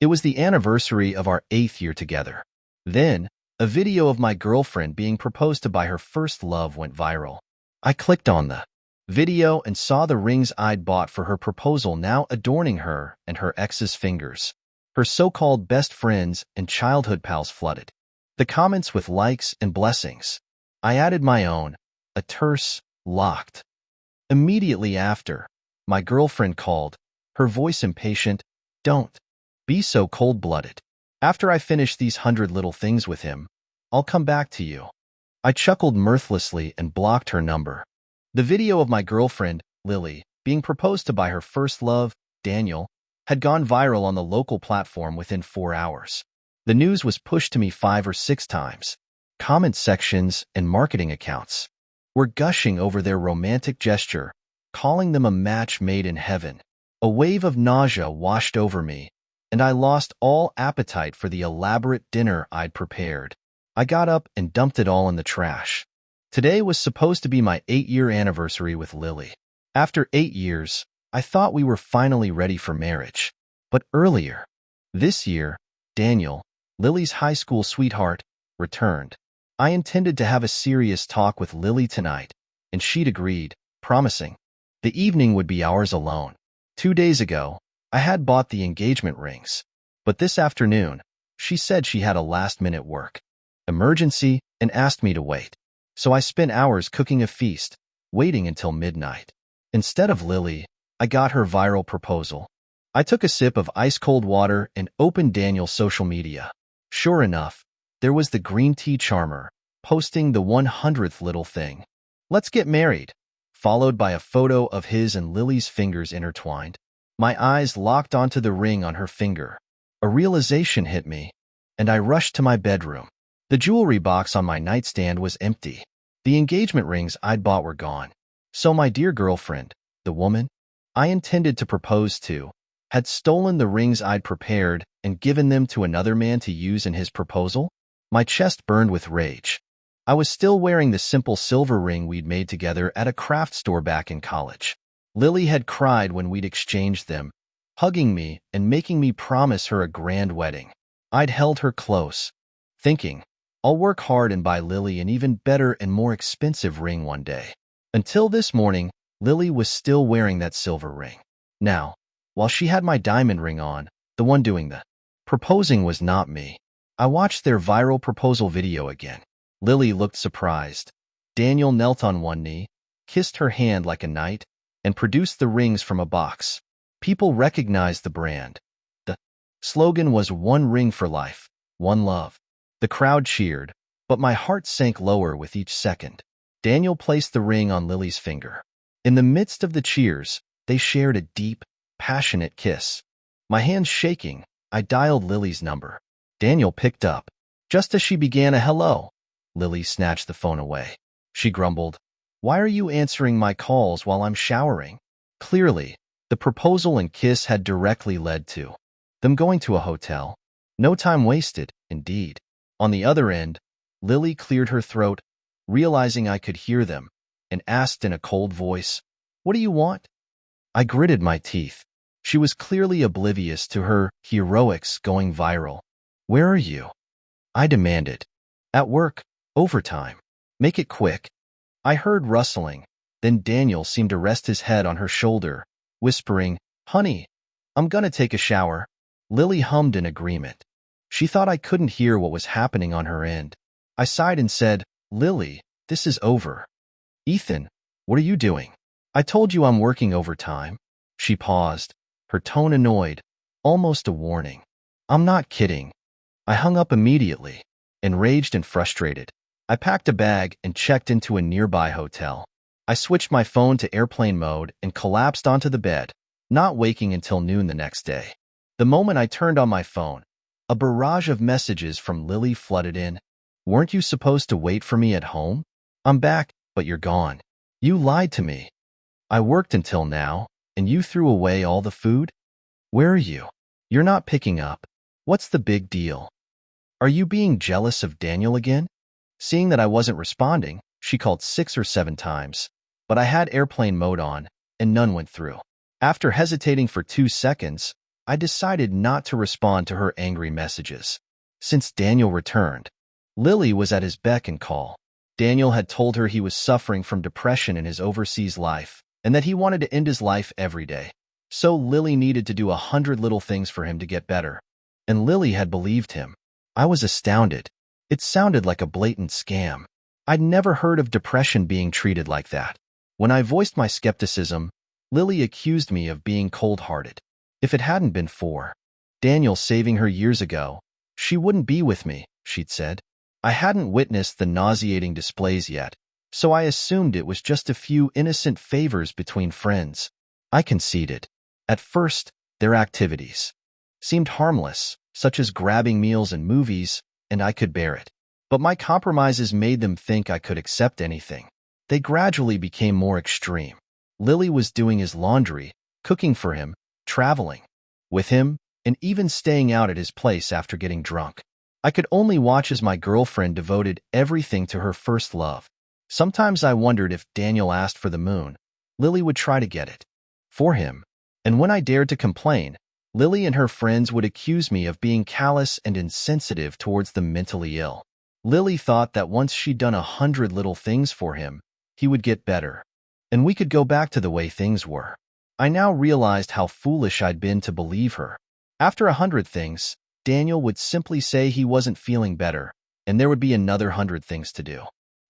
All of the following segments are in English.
It was the anniversary of our 8th year together. Then, a video of my girlfriend being proposed to by her first love went viral. I clicked on the video and saw the rings I'd bought for her proposal now adorning her and her ex's fingers. Her so-called best friends and childhood pals flooded the comments with likes and blessings. I added my own, a terse, locked. Immediately after, my girlfriend called, her voice impatient. Don't be so cold-blooded. After I finish these 100 little things with him, I'll come back to you. I chuckled mirthlessly and blocked her number. The video of my girlfriend, Lily, being proposed to by her first love, Daniel, had gone viral on the local platform within 4 hours. The news was pushed to me 5 or 6 times. Comment sections and marketing accounts were gushing over their romantic gesture, calling them a match made in heaven. A wave of nausea washed over me, and I lost all appetite for the elaborate dinner I'd prepared. I got up and dumped it all in the trash. Today was supposed to be my 8-year anniversary with Lily. After 8 years, I thought we were finally ready for marriage. But earlier this year, Daniel, Lily's high school sweetheart, returned. I intended to have a serious talk with Lily tonight, and she'd agreed, promising the evening would be ours alone. 2 days ago, I had bought the engagement rings, but this afternoon, she said she had a last-minute work emergency and asked me to wait. So I spent hours cooking a feast, waiting until midnight. Instead of Lily, I got her viral proposal. I took a sip of ice-cold water and opened Daniel's social media. Sure enough, there was the green tea charmer, posting the 100th little thing. Let's get married, followed by a photo of his and Lily's fingers intertwined. My eyes locked onto the ring on her finger. A realization hit me, and I rushed to my bedroom. The jewelry box on my nightstand was empty. The engagement rings I'd bought were gone. So my dear girlfriend, the woman I intended to propose to, had stolen the rings I'd prepared and given them to another man to use in his proposal? My chest burned with rage. I was still wearing the simple silver ring we'd made together at a craft store back in college. Lily had cried when we'd exchanged them, hugging me and making me promise her a grand wedding. I'd held her close, thinking, I'll work hard and buy Lily an even better and more expensive ring one day. Until this morning, Lily was still wearing that silver ring. Now, while she had my diamond ring on, the one doing the proposing was not me. I watched their viral proposal video again. Lily looked surprised. Daniel knelt on one knee, kissed her hand like a knight, and produced the rings from a box. People recognized the brand. The slogan was "One ring for life, one love." The crowd cheered, but my heart sank lower with each second. Daniel placed the ring on Lily's finger. In the midst of the cheers, they shared a deep, passionate kiss. My hands shaking, I dialed Lily's number. Daniel picked up. Just as she began a hello, Lily snatched the phone away. She grumbled, "Why are you answering my calls while I'm showering?" Clearly, the proposal and kiss had directly led to them going to a hotel. No time wasted, indeed. On the other end, Lily cleared her throat, realizing I could hear them, and asked in a cold voice, "What do you want?" I gritted my teeth. She was clearly oblivious to her heroics going viral. "Where are you?" I demanded. "At work, overtime. Make it quick." I heard rustling, then Daniel seemed to rest his head on her shoulder, whispering, "Honey, I'm gonna take a shower." Lily hummed in agreement. She thought I couldn't hear what was happening on her end. I sighed and said, "Lily, this is over." "Ethan, what are you doing?" "I told you I'm working overtime." She paused, her tone annoyed, almost a warning. "I'm not kidding." I hung up immediately, enraged and frustrated. I packed a bag and checked into a nearby hotel. I switched my phone to airplane mode and collapsed onto the bed, not waking until noon the next day. The moment I turned on my phone, a barrage of messages from Lily flooded in. "Weren't you supposed to wait for me at home? I'm back, but you're gone. You lied to me. I worked until now, and you threw away all the food? Where are you? You're not picking up. What's the big deal? Are you being jealous of Daniel again?" Seeing that I wasn't responding, she called 6 or 7 times, but I had airplane mode on, and none went through. After hesitating for 2 seconds, I decided not to respond to her angry messages. Since Daniel returned, Lily was at his beck and call. Daniel had told her he was suffering from depression in his overseas life and that he wanted to end his life every day. So Lily needed to do 100 little things for him to get better. And Lily had believed him. I was astounded. It sounded like a blatant scam. I'd never heard of depression being treated like that. When I voiced my skepticism, Lily accused me of being cold-hearted. If it hadn't been for Daniel saving her years ago, she wouldn't be with me, she'd said. I hadn't witnessed the nauseating displays yet, so I assumed it was just a few innocent favors between friends. I conceded. At first, their activities seemed harmless, such as grabbing meals and movies, and I could bear it. But my compromises made them think I could accept anything. They gradually became more extreme. Lily was doing his laundry, cooking for him, traveling with him, and even staying out at his place after getting drunk. I could only watch as my girlfriend devoted everything to her first love. Sometimes I wondered if Daniel asked for the moon, Lily would try to get it for him. And when I dared to complain, Lily and her friends would accuse me of being callous and insensitive towards the mentally ill. Lily thought that once she'd done 100 little things for him, he would get better, and we could go back to the way things were. I now realized how foolish I'd been to believe her. After 100 things, Daniel would simply say he wasn't feeling better, and there would be another 100 things to do.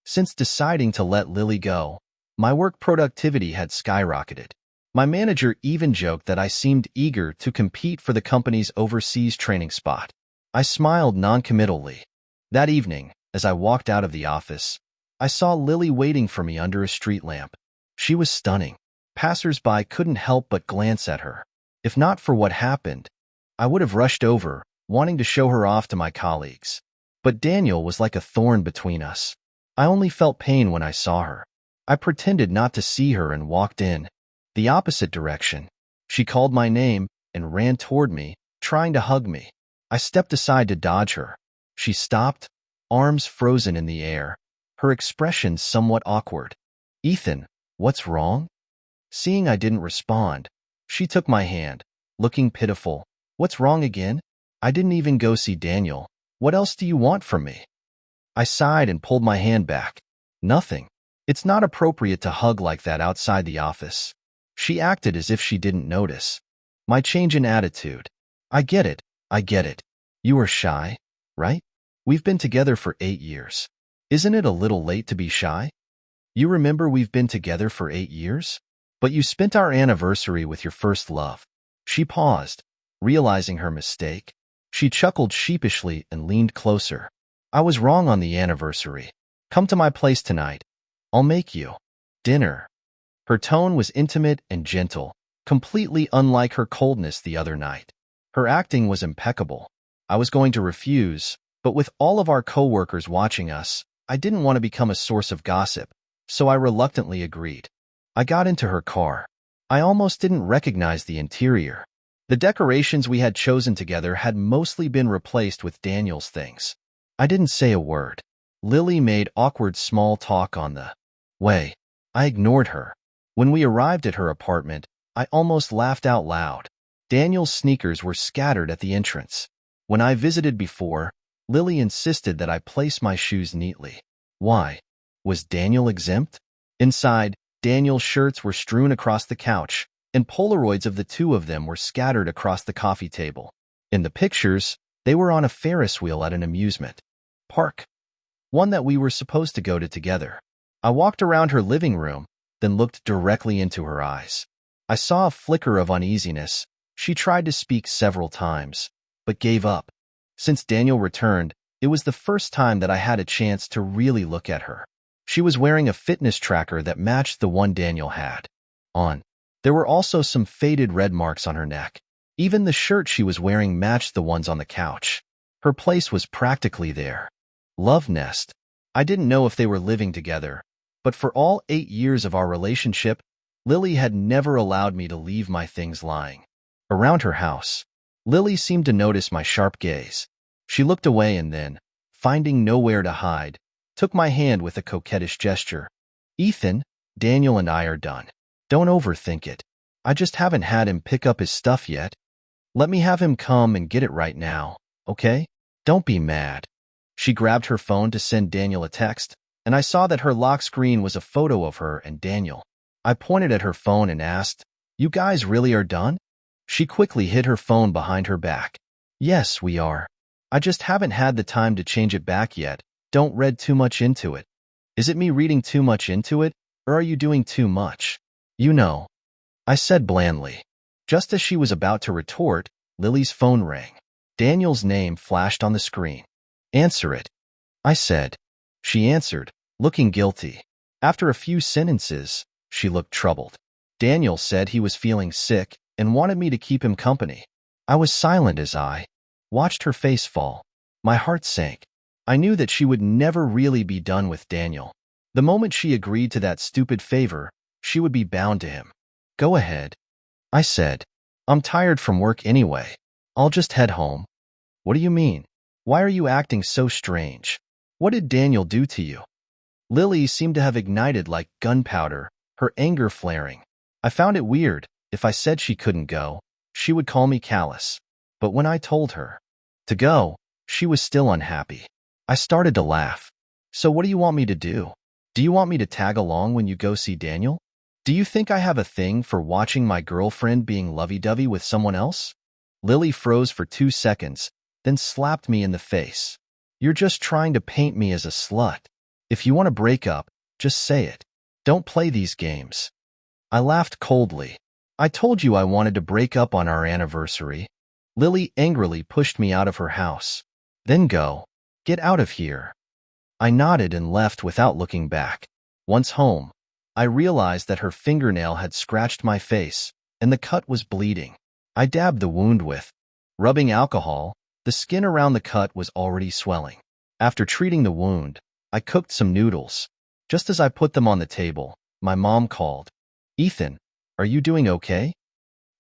Since deciding to let Lily go, my work productivity had skyrocketed. My manager even joked that I seemed eager to compete for the company's overseas training spot. I smiled noncommittally. That evening, as I walked out of the office, I saw Lily waiting for me under a street lamp. She was stunning. Passers-by couldn't help but glance at her. If not for what happened, I would have rushed over, wanting to show her off to my colleagues. But Daniel was like a thorn between us. I only felt pain when I saw her. I pretended not to see her and walked in the opposite direction. She called my name and ran toward me, trying to hug me. I stepped aside to dodge her. She stopped, arms frozen in the air, her expression somewhat awkward. "Ethan, what's wrong?" Seeing I didn't respond, she took my hand, looking pitiful. "What's wrong again? I didn't even go see Daniel. What else do you want from me?" I sighed and pulled my hand back. "Nothing. It's not appropriate to hug like that outside the office." She acted as if she didn't notice my change in attitude. I get it. You are shy, right? We've been together for 8 years. Isn't it a little late to be shy? You remember we've been together for 8 years? But you spent our anniversary with your first love." She paused, realizing her mistake. She chuckled sheepishly and leaned closer. "I was wrong on the anniversary. Come to my place tonight. I'll make you dinner." Her tone was intimate and gentle, completely unlike her coldness the other night. Her acting was impeccable. I was going to refuse, but with all of our co-workers watching us, I didn't want to become a source of gossip, so I reluctantly agreed. I got into her car. I almost didn't recognize the interior. The decorations we had chosen together had mostly been replaced with Daniel's things. I didn't say a word. Lily made awkward small talk on the way. I ignored her. When we arrived at her apartment, I almost laughed out loud. Daniel's sneakers were scattered at the entrance. When I visited before, Lily insisted that I place my shoes neatly. Why? Was Daniel exempt? Inside, Daniel's shirts were strewn across the couch, and Polaroids of the two of them were scattered across the coffee table. In the pictures, they were on a Ferris wheel at an amusement park, one that we were supposed to go to together. I walked around her living room, then looked directly into her eyes. I saw a flicker of uneasiness. She tried to speak several times, but gave up. Since Daniel returned, it was the first time that I had a chance to really look at her. She was wearing a fitness tracker that matched the one Daniel had on. There were also some faded red marks on her neck. Even the shirt she was wearing matched the ones on the couch. Her place was practically there. Love nest. I didn't know if they were living together, but for all 8 years of our relationship, Lily had never allowed me to leave my things lying around her house. Lily seemed to notice my sharp gaze. She looked away and then, finding nowhere to hide, took my hand with a coquettish gesture. "Ethan, Daniel and I are done. Don't overthink it. I just haven't had him pick up his stuff yet." Let me have him come and get it right now, okay? Don't be mad. She grabbed her phone to send Daniel a text, and I saw that her lock screen was a photo of her and Daniel. I pointed at her phone and asked, "You guys really are done?" She quickly hid her phone behind her back. "Yes, we are. I just haven't had the time to change it back yet. Don't read too much into it." "Is it me reading too much into it, or are you doing too much?" "You know," I said blandly. Just as she was about to retort, Lily's phone rang. Daniel's name flashed on the screen. "Answer it," I said. She answered, looking guilty. After a few sentences, she looked troubled. Daniel said he was feeling sick and wanted me to keep him company. I was silent as I watched her face fall. My heart sank. I knew that she would never really be done with Daniel. The moment she agreed to that stupid favor, she would be bound to him. "Go ahead," I said. "I'm tired from work anyway. I'll just head home." "What do you mean? Why are you acting so strange? What did Daniel do to you?" Lily seemed to have ignited like gunpowder, her anger flaring. I found it weird. If I said she couldn't go, she would call me callous. But when I told her to go, she was still unhappy. I started to laugh. "So what do you want me to do? Do you want me to tag along when you go see Daniel? Do you think I have a thing for watching my girlfriend being lovey-dovey with someone else?" Lily froze for 2 seconds, then slapped me in the face. "You're just trying to paint me as a slut. If you want to break up, just say it. Don't play these games." I laughed coldly. "I told you I wanted to break up on our anniversary." Lily angrily pushed me out of her house. "Then go. Get out of here." I nodded and left without looking back. Once home, I realized that her fingernail had scratched my face, and the cut was bleeding. I dabbed the wound with rubbing alcohol. The skin around the cut was already swelling. After treating the wound, I cooked some noodles. Just as I put them on the table, my mom called. "Ethan, are you doing okay?"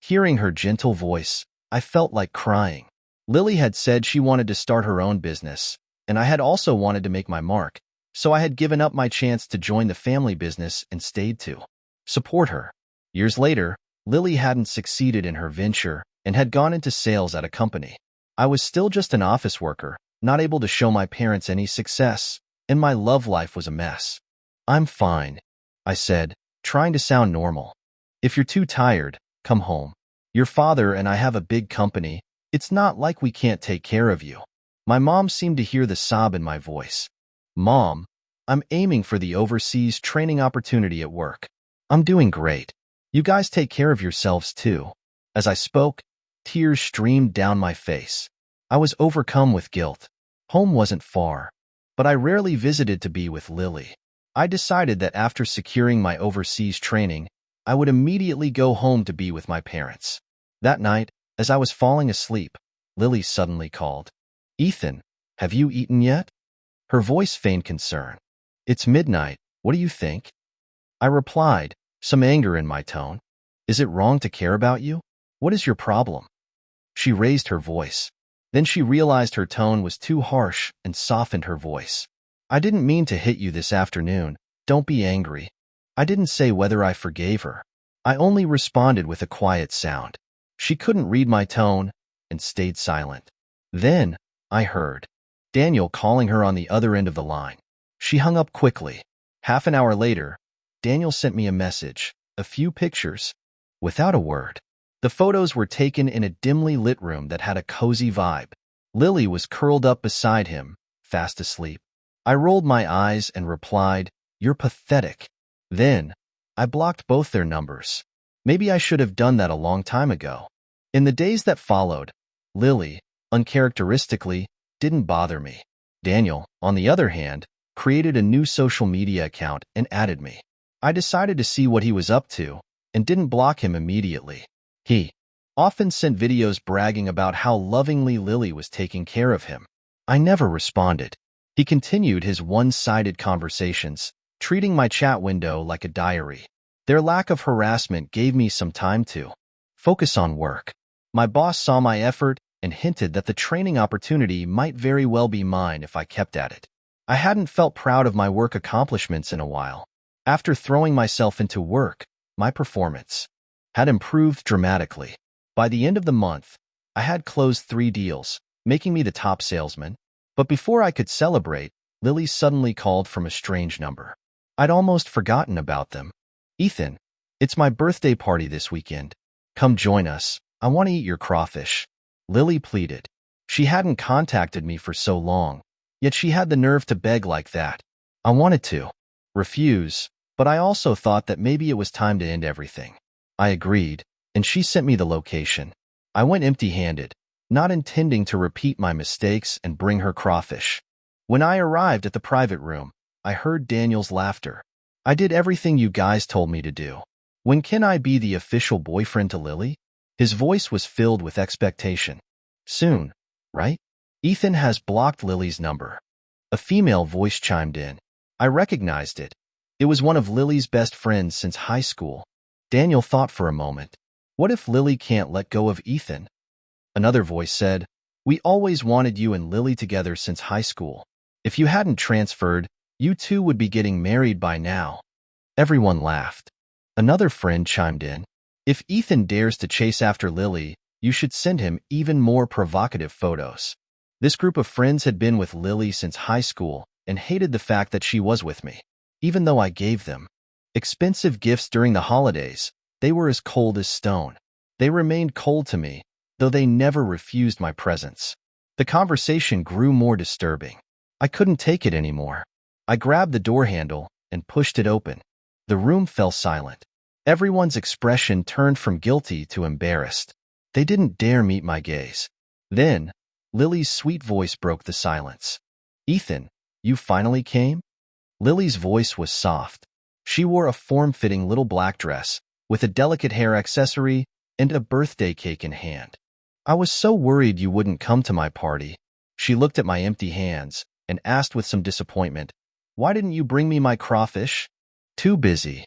Hearing her gentle voice, I felt like crying. Lily had said she wanted to start her own business, and I had also wanted to make my mark, so I had given up my chance to join the family business and stayed to support her. Years later, Lily hadn't succeeded in her venture and had gone into sales at a company. I was still just an office worker, not able to show my parents any success, and my love life was a mess. "I'm fine," I said, trying to sound normal. "If you're too tired, come home. Your father and I have a big company. It's not like we can't take care of you." My mom seemed to hear the sob in my voice. "Mom, I'm aiming for the overseas training opportunity at work. I'm doing great. You guys take care of yourselves too." As I spoke, tears streamed down my face. I was overcome with guilt. Home wasn't far, but I rarely visited to be with Lily. I decided that after securing my overseas training, I would immediately go home to be with my parents. That night, as I was falling asleep, Lily suddenly called. "Ethan, have you eaten yet?" Her voice feigned concern. "It's midnight. What do you think?" I replied, some anger in my tone. "Is it wrong to care about you? What is your problem?" She raised her voice. Then she realized her tone was too harsh and softened her voice. "I didn't mean to hit you this afternoon. Don't be angry." I didn't say whether I forgave her. I only responded with a quiet sound. She couldn't read my tone and stayed silent. Then I heard Daniel calling her on the other end of the line. She hung up quickly. Half an hour later, Daniel sent me a message, a few pictures, without a word. The photos were taken in a dimly lit room that had a cozy vibe. Lily was curled up beside him, fast asleep. I rolled my eyes and replied, "You're pathetic." Then, I blocked both their numbers. Maybe I should have done that a long time ago. In the days that followed, Lily, uncharacteristically, didn't bother me. Daniel, on the other hand, created a new social media account and added me. I decided to see what he was up to and didn't block him immediately. He often sent videos bragging about how lovingly Lily was taking care of him. I never responded. He continued his one-sided conversations, treating my chat window like a diary. Their lack of harassment gave me some time to focus on work. My boss saw my effort and hinted that the training opportunity might very well be mine if I kept at it. I hadn't felt proud of my work accomplishments in a while. After throwing myself into work, my performance had improved dramatically. By the end of the month, I had closed 3 deals, making me the top salesman. But before I could celebrate, Lily suddenly called from a strange number. I'd almost forgotten about them. Ethan, it's my birthday party this weekend. Come join us. I want to eat your crawfish. Lily pleaded. She hadn't contacted me for so long, yet she had the nerve to beg like that. I wanted to refuse, but I also thought that maybe it was time to end everything. I agreed, and she sent me the location. I went empty-handed, not intending to repeat my mistakes and bring her crawfish. When I arrived at the private room, I heard Daniel's laughter. I did everything you guys told me to do. When can I be the official boyfriend to Lily? His voice was filled with expectation. Soon, right? Ethan has blocked Lily's number. A female voice chimed in. I recognized it. It was one of Lily's best friends since high school. Daniel thought for a moment. What if Lily can't let go of Ethan? Another voice said, we always wanted you and Lily together since high school. If you hadn't transferred, you two would be getting married by now. Everyone laughed. Another friend chimed in. If Ethan dares to chase after Lily, you should send him even more provocative photos. This group of friends had been with Lily since high school and hated the fact that she was with me. Even though I gave them expensive gifts during the holidays, they were as cold as stone. They remained cold to me, though they never refused my presence. The conversation grew more disturbing. I couldn't take it anymore. I grabbed the door handle and pushed it open. The room fell silent. Everyone's expression turned from guilty to embarrassed. They didn't dare meet my gaze. Then, Lily's sweet voice broke the silence. Ethan, you finally came? Lily's voice was soft. She wore a form-fitting little black dress, with a delicate hair accessory and a birthday cake in hand. I was so worried you wouldn't come to my party. She looked at my empty hands and asked with some disappointment, why didn't you bring me my crawfish? Too busy.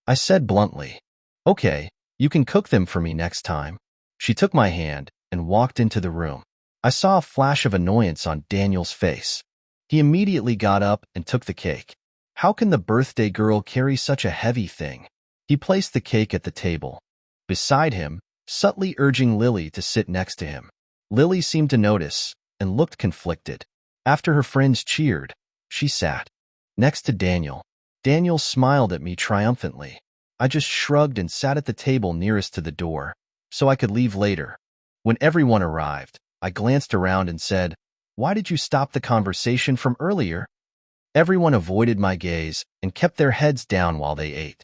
I said bluntly. Okay, you can cook them for me next time. She took my hand and walked into the room. I saw a flash of annoyance on Daniel's face. He immediately got up and took the cake. How can the birthday girl carry such a heavy thing? He placed the cake at the table. Beside him, subtly urging Lily to sit next to him. Lily seemed to notice and looked conflicted. After her friends cheered, she sat next to Daniel. Daniel smiled at me triumphantly. I just shrugged and sat at the table nearest to the door, so I could leave later. When everyone arrived, I glanced around and said, why did you stop the conversation from earlier? Everyone avoided my gaze and kept their heads down while they ate.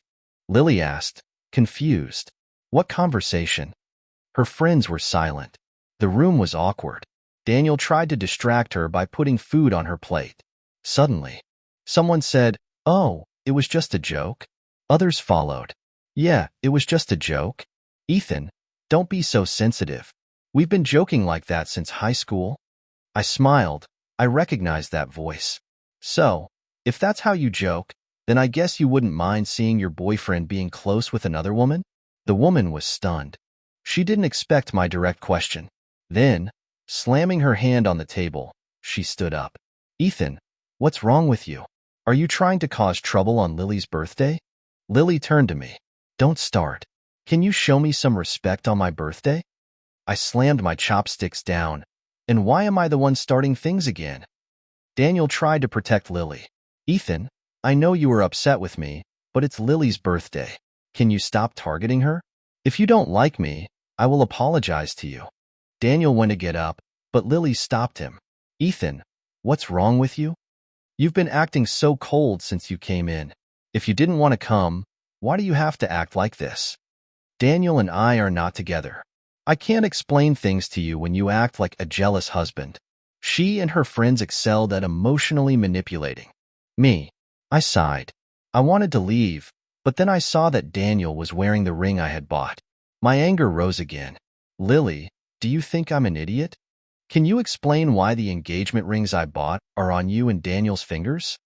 Lily asked, confused, what conversation? Her friends were silent. The room was awkward. Daniel tried to distract her by putting food on her plate. Suddenly, someone said, oh, it was just a joke. Others followed. Yeah, it was just a joke. Ethan, don't be so sensitive. We've been joking like that since high school. I smiled. I recognized that voice. So, if that's how you joke, then I guess you wouldn't mind seeing your boyfriend being close with another woman? The woman was stunned. She didn't expect my direct question. Then, slamming her hand on the table, she stood up. Ethan, what's wrong with you? Are you trying to cause trouble on Lily's birthday? Lily turned to me. Don't start. Can you show me some respect on my birthday? I slammed my chopsticks down. And why am I the one starting things again? Daniel tried to protect Lily. Ethan, I know you were upset with me, but it's Lily's birthday. Can you stop targeting her? If you don't like me, I will apologize to you. Daniel went to get up, but Lily stopped him. Ethan, what's wrong with you? You've been acting so cold since you came in. If you didn't want to come, why do you have to act like this? Daniel and I are not together. I can't explain things to you when you act like a jealous husband. She and her friends excelled at emotionally manipulating me. I sighed. I wanted to leave, but then I saw that Daniel was wearing the ring I had bought. My anger rose again. Lily, do you think I'm an idiot? Can you explain why the engagement rings I bought are on you and Daniel's fingers?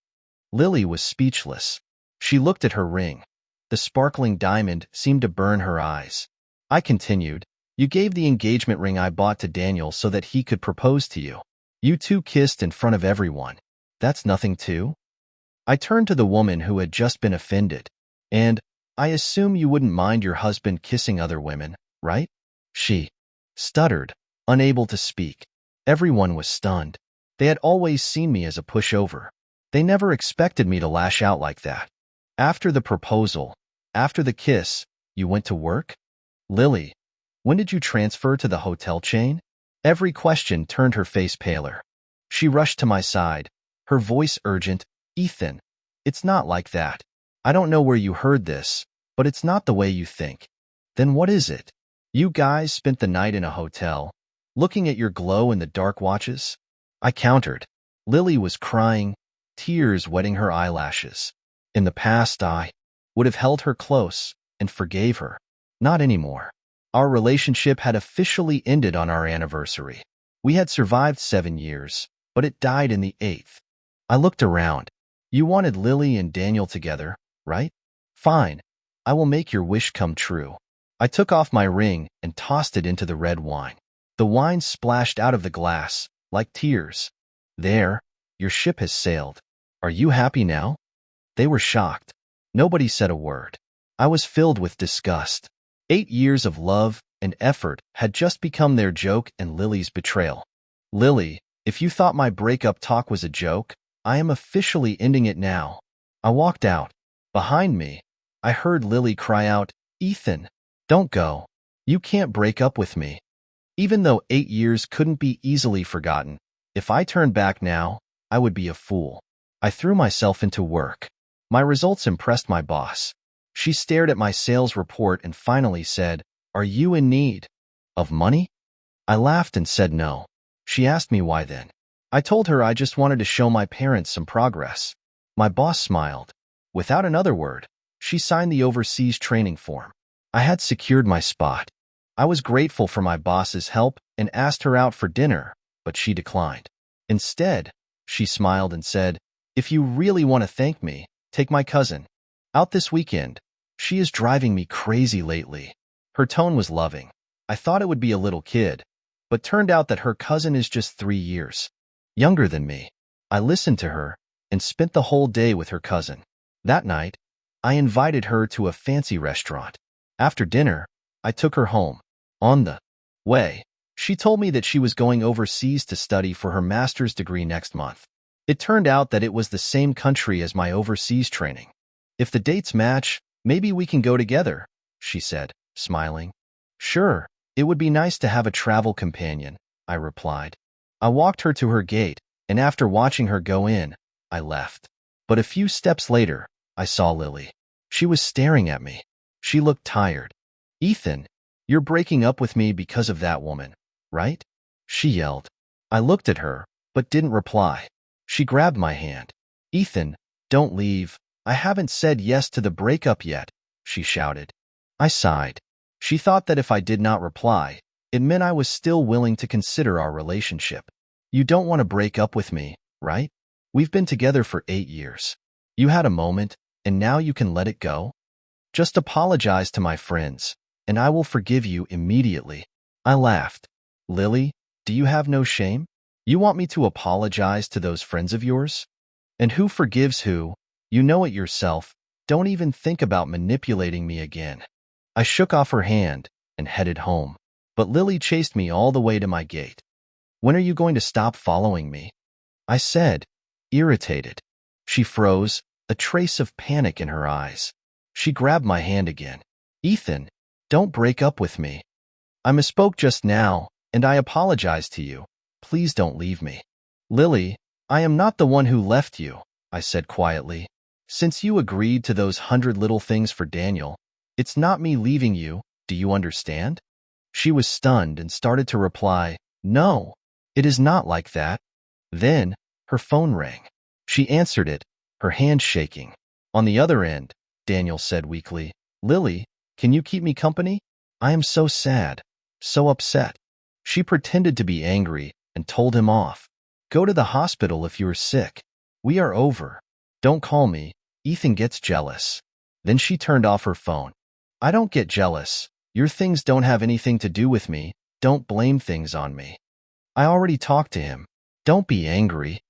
Lily was speechless. She looked at her ring. The sparkling diamond seemed to burn her eyes. I continued, you gave the engagement ring I bought to Daniel so that he could propose to you. You two kissed in front of everyone. That's nothing too? I turned to the woman who had just been offended. And, I assume you wouldn't mind your husband kissing other women, right? She stuttered. unable to speak. Everyone was stunned. They had always seen me as a pushover. They never expected me to lash out like that. After the proposal, after the kiss, you went to work? Lily, when did you transfer to the hotel chain? Every question turned her face paler. She rushed to my side, her voice urgent. Ethan, it's not like that. I don't know where you heard this, but it's not the way you think. Then what is it? You guys spent the night in a hotel, looking at your glow in the dark watches? I countered. Lily was crying, tears wetting her eyelashes. In the past, I would have held her close and forgave her. Not anymore. Our relationship had officially ended on our anniversary. We had survived 7 years, but it died in the 8th. I looked around. You wanted Lily and Daniel together, right? Fine. I will make your wish come true. I took off my ring and tossed it into the red wine. The wine splashed out of the glass, like tears. There, your ship has sailed. Are you happy now? They were shocked. Nobody said a word. I was filled with disgust. 8 years of love and effort had just become their joke and Lily's betrayal. Lily, if you thought my breakup talk was a joke, I am officially ending it now. I walked out. Behind me, I heard Lily cry out, Ethan, don't go. You can't break up with me. Even though 8 years couldn't be easily forgotten, if I turned back now, I would be a fool. I threw myself into work. My results impressed my boss. She stared at my sales report and finally said, Are you in need of money? I laughed and said no. She asked me why then. I told her I just wanted to show my parents some progress. My boss smiled. Without another word, she signed the overseas training form. I had secured my spot. I was grateful for my boss's help and asked her out for dinner, but she declined. Instead, she smiled and said, If you really want to thank me, take my cousin out this weekend. She is driving me crazy lately. Her tone was loving. I thought it would be a little kid, but turned out that her cousin is just 3 years younger than me. I listened to her and spent the whole day with her cousin. That night, I invited her to a fancy restaurant. After dinner, I took her home. On the way, she told me that she was going overseas to study for her master's degree next month. It turned out that it was the same country as my overseas training. If the dates match, maybe we can go together, she said, smiling. Sure, it would be nice to have a travel companion, I replied. I walked her to her gate, and after watching her go in, I left. But a few steps later, I saw Lily. She was staring at me. She looked tired. Ethan, you're breaking up with me because of that woman, right? She yelled. I looked at her, but didn't reply. She grabbed my hand. Ethan, don't leave. I haven't said yes to the breakup yet, she shouted. I sighed. She thought that if I did not reply, it meant I was still willing to consider our relationship. You don't want to break up with me, right? We've been together for 8 years. You had a moment, and now you can let it go? Just apologize to my friends, and I will forgive you immediately. I laughed. Lily, do you have no shame? You want me to apologize to those friends of yours? And who forgives who? You know it yourself. Don't even think about manipulating me again. I shook off her hand and headed home. But Lily chased me all the way to my gate. When are you going to stop following me? I said, irritated. She froze, a trace of panic in her eyes. She grabbed my hand again. Ethan, don't break up with me. I misspoke just now, and I apologize to you. Please don't leave me. Lily, I am not the one who left you, I said quietly. Since you agreed to those 100 little things for Daniel, it's not me leaving you, do you understand? She was stunned and started to reply, No, it is not like that. Then, her phone rang. She answered it, her hand shaking. On the other end, Daniel said weakly, Lily, can you keep me company? I am so sad, so upset. She pretended to be angry and told him off. Go to the hospital if you're sick. We are over. Don't call me. Ethan gets jealous. Then she turned off her phone. I don't get jealous. Your things don't have anything to do with me. Don't blame things on me. I already talked to him. Don't be angry.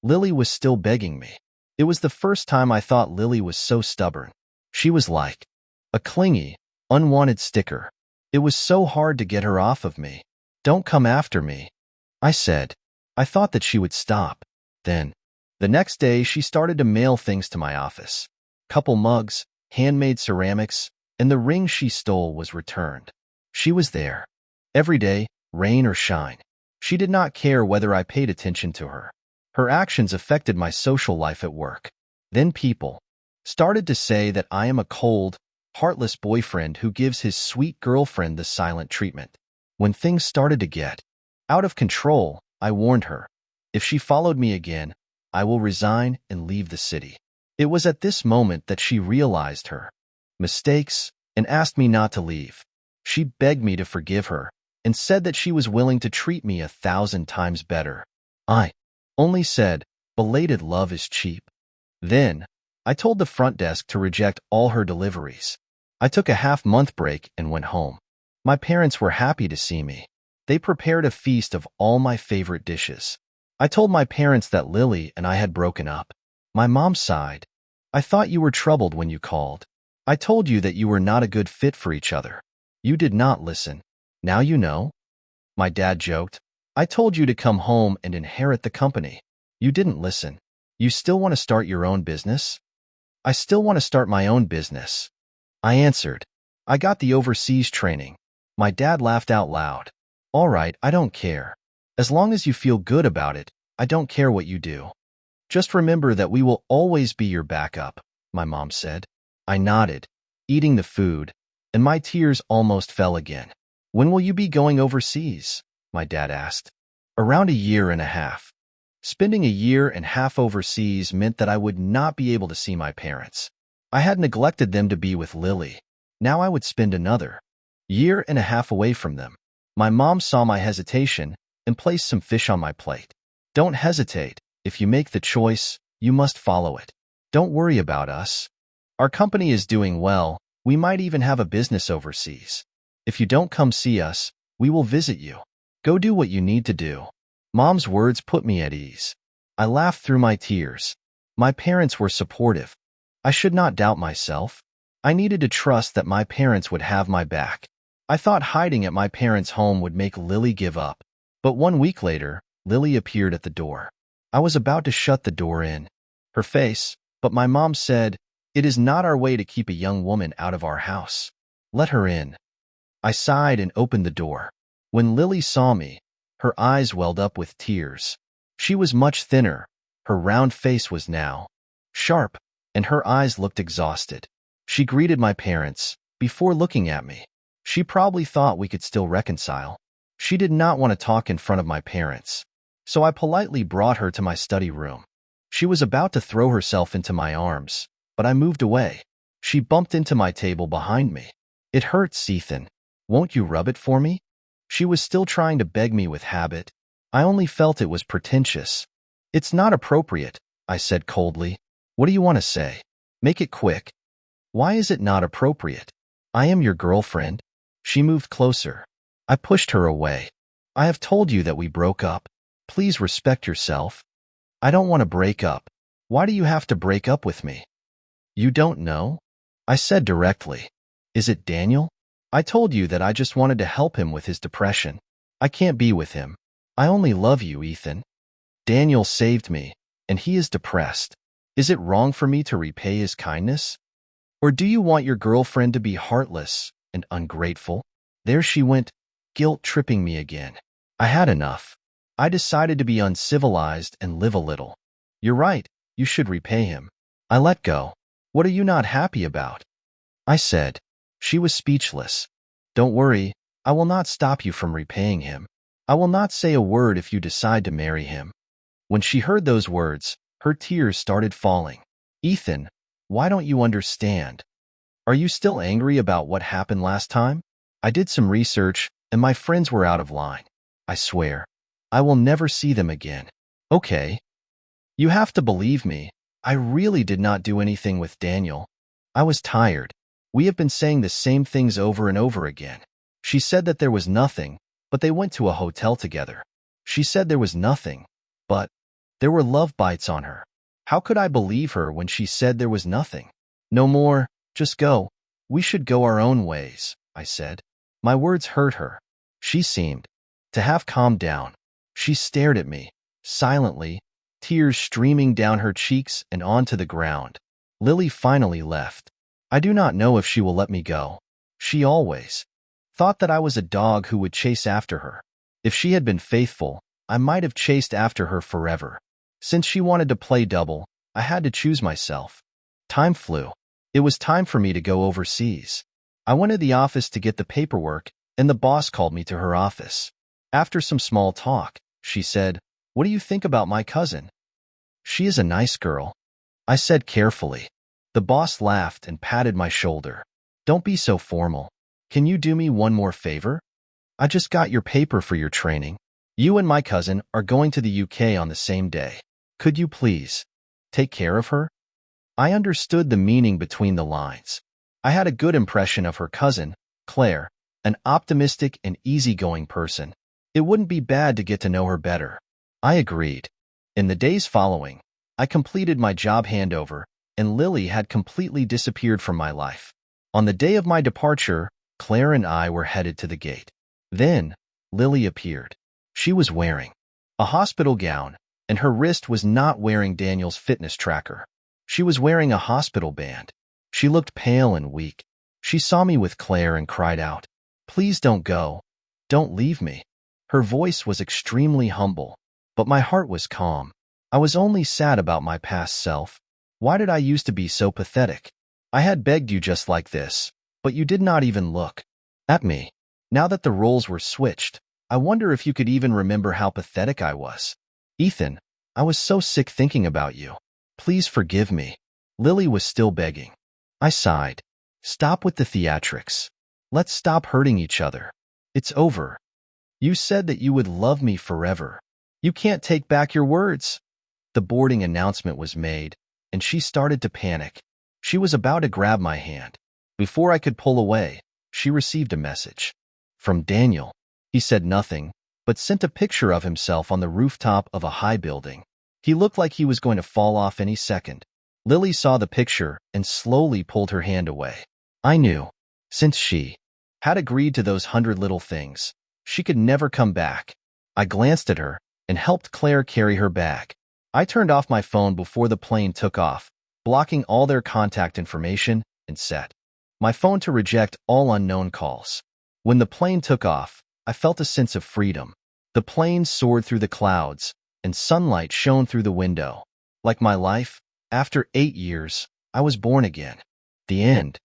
Lily was still begging me. It was the first time I thought Lily was so stubborn. She was like a clingy, unwanted sticker. It was so hard to get her off of me. Don't come after me, I said. I thought that she would stop. Then, the next day, she started to mail things to my office. Couple mugs, handmade ceramics, and the ring she stole was returned. She was there. Every day, rain or shine. She did not care whether I paid attention to her. Her actions affected my social life at work. Then people started to say that I am a cold, heartless boyfriend who gives his sweet girlfriend the silent treatment. When things started to get out of control, I warned her. If she followed me again, I will resign and leave the city. It was at this moment that she realized her mistakes and asked me not to leave. She begged me to forgive her and said that she was willing to treat me 1,000 times better. I only said, belated love is cheap. Then, I told the front desk to reject all her deliveries. I took a half-month break and went home. My parents were happy to see me. They prepared a feast of all my favorite dishes. I told my parents that Lily and I had broken up. My mom sighed. I thought you were troubled when you called. I told you that you were not a good fit for each other. You did not listen. Now you know. My dad joked. I told you to come home and inherit the company. You didn't listen. You still want to start your own business? I still want to start my own business, I answered. I got the overseas training. My dad laughed out loud. All right, I don't care. As long as you feel good about it, I don't care what you do. Just remember that we will always be your backup, my mom said. I nodded, eating the food, and my tears almost fell again. When will you be going overseas? My dad asked. Around 1.5 years. Spending 1.5 years overseas meant that I would not be able to see my parents. I had neglected them to be with Lily. Now I would spend another 1.5 years away from them. My mom saw my hesitation and placed some fish on my plate. Don't hesitate. If you make the choice, you must follow it. Don't worry about us. Our company is doing well. We might even have a business overseas. If you don't come see us, we will visit you. Go do what you need to do. Mom's words put me at ease. I laughed through my tears. My parents were supportive. I should not doubt myself. I needed to trust that my parents would have my back. I thought hiding at my parents' home would make Lily give up. But 1 week later, Lily appeared at the door. I was about to shut the door in her face, but my mom said, "It is not our way to keep a young woman out of our house. Let her in." I sighed and opened the door. When Lily saw me, her eyes welled up with tears. She was much thinner. Her round face was now sharp, and her eyes looked exhausted. She greeted my parents before looking at me. She probably thought we could still reconcile. She did not want to talk in front of my parents, so I politely brought her to my study room. She was about to throw herself into my arms, but I moved away. She bumped into my table behind me. "It hurts, Ethan. Won't you rub it for me?" She was still trying to beg me with habit. I only felt it was pretentious. "It's not appropriate," I said coldly. "What do you want to say? Make it quick." "Why is it not appropriate? I am your girlfriend." She moved closer. I pushed her away. "I have told you that we broke up. Please respect yourself." "I don't want to break up. Why do you have to break up with me?" "You don't know?" I said directly. "Is it Daniel? I told you that I just wanted to help him with his depression. I can't be with him. I only love you, Ethan. Daniel saved me, and he is depressed. Is it wrong for me to repay his kindness? Or do you want your girlfriend to be heartless and ungrateful?" There she went, guilt-tripping me again. I had enough. I decided to be uncivilized and live a little. "You're right, you should repay him." I let go. "What are you not happy about?" I said. She was speechless. "Don't worry, I will not stop you from repaying him. I will not say a word if you decide to marry him." When she heard those words, her tears started falling. "Ethan, why don't you understand? Are you still angry about what happened last time? I did some research, and my friends were out of line. I swear, I will never see them again." "Okay. You have to believe me. I really did not do anything with Daniel. I was tired. We have been saying the same things over and over again." She said that there was nothing, but they went to a hotel together. She said there was nothing, but there were love bites on her. How could I believe her when she said there was nothing? "No more, just go. We should go our own ways," I said. My words hurt her. She seemed To have calmed down, she stared at me, silently, tears streaming down her cheeks and onto the ground. Lily finally left. I do not know if she will let me go. She always thought that I was a dog who would chase after her. If she had been faithful, I might have chased after her forever. Since she wanted to play double, I had to choose myself. Time flew. It was time for me to go overseas. I went to the office to get the paperwork, and the boss called me to her office. After some small talk, she said, "What do you think about my cousin?" "She is a nice girl," I said carefully. The boss laughed and patted my shoulder. "Don't be so formal. Can you do me one more favor? I just got your paper for your training. You and my cousin are going to the UK on the same day. Could you please take care of her?" I understood the meaning between the lines. I had a good impression of her cousin, Claire, an optimistic and easygoing person. It wouldn't be bad to get to know her better. I agreed. In the days following, I completed my job handover, and Lily had completely disappeared from my life. On the day of my departure, Claire and I were headed to the gate. Then, Lily appeared. She was wearing a hospital gown, and her wrist was not wearing Daniel's fitness tracker. She was wearing a hospital band. She looked pale and weak. She saw me with Claire and cried out, "Please don't go. Don't leave me." Her voice was extremely humble, but my heart was calm. I was only sad about my past self. Why did I used to be so pathetic? I had begged you just like this, but you did not even look at me. Now that the roles were switched, I wonder if you could even remember how pathetic I was. Ethan, I was so sick thinking about you. Please forgive me. Lily was still begging. I sighed. Stop with the theatrics. Let's stop hurting each other. It's over. You said that you would love me forever. You can't take back your words. The boarding announcement was made, and she started to panic. She was about to grab my hand. Before I could pull away, she received a message. From Daniel. He said nothing, but sent a picture of himself on the rooftop of a high building. He looked like he was going to fall off any second. Lily saw the picture and slowly pulled her hand away. I knew, since she had agreed to those 100 little things, she could never come back. I glanced at her and helped Claire carry her bag. I turned off my phone before the plane took off, blocking all their contact information, and set my phone to reject all unknown calls. When the plane took off, I felt a sense of freedom. The plane soared through the clouds, and sunlight shone through the window. Like my life, after 8 years, I was born again. The end.